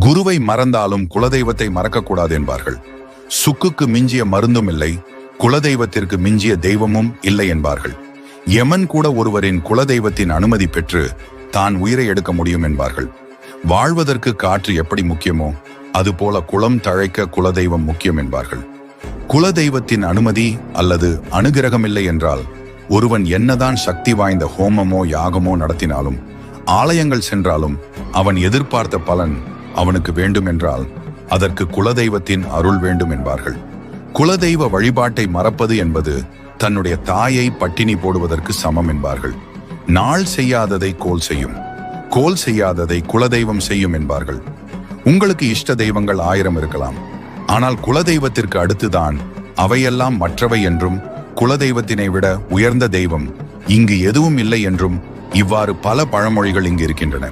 குருவை மறந்தாலும் குலதெய்வத்தை மறக்கக்கூடாது என்பார்கள். சுக்குக்கு மிஞ்சிய மருந்தும் இல்லை, குலதெய்வத்திற்கு மிஞ்சிய தெய்வமும் இல்லை என்பார்கள். யமன் கூட ஒருவரின் குலதெய்வத்தின் அனுமதி பெற்று தான் உயிரை எடுக்க முடியும் என்பார்கள். வாழ்வதற்கு காற்று எப்படி முக்கியமோ அதுபோல குலம் தழைக்க குலதெய்வம் முக்கியம் என்பார்கள். குலதெய்வத்தின் அனுமதி அல்லது அனுகிரகம் இல்லை என்றால் ஒருவன் என்னதான் சக்தி வாய்ந்த ஹோமமோ யாகமோ நடத்தினாலும், ஆலயங்கள் சென்றாலும் அவன் எதிர்பார்த்த பலன் அவனுக்கு வேண்டும் என்றால் அதற்கு குலதெய்வத்தின் அருள் வேண்டும் என்பார்கள். குலதெய்வ வழிபாட்டை மறப்பது என்பது தன்னுடைய தாயை பட்டினி போடுவதற்கு சமம் என்பார்கள். நாள் செய்யாததை கோல் செய்யும், கோல் செய்யாததை குலதெய்வம் செய்யும் என்பார்கள். உங்களுக்கு இஷ்ட தெய்வங்கள் 1000 இருக்கலாம், ஆனால் குலதெய்வத்திற்கு அடுத்துதான் அவையெல்லாம் மற்றவை என்றும், குலதெய்வத்தினை விட உயர்ந்த தெய்வம் இங்கு எதுவும் இல்லை என்றும் இவ்வாறு பல பழமொழிகள் இங்கு இருக்கின்றன.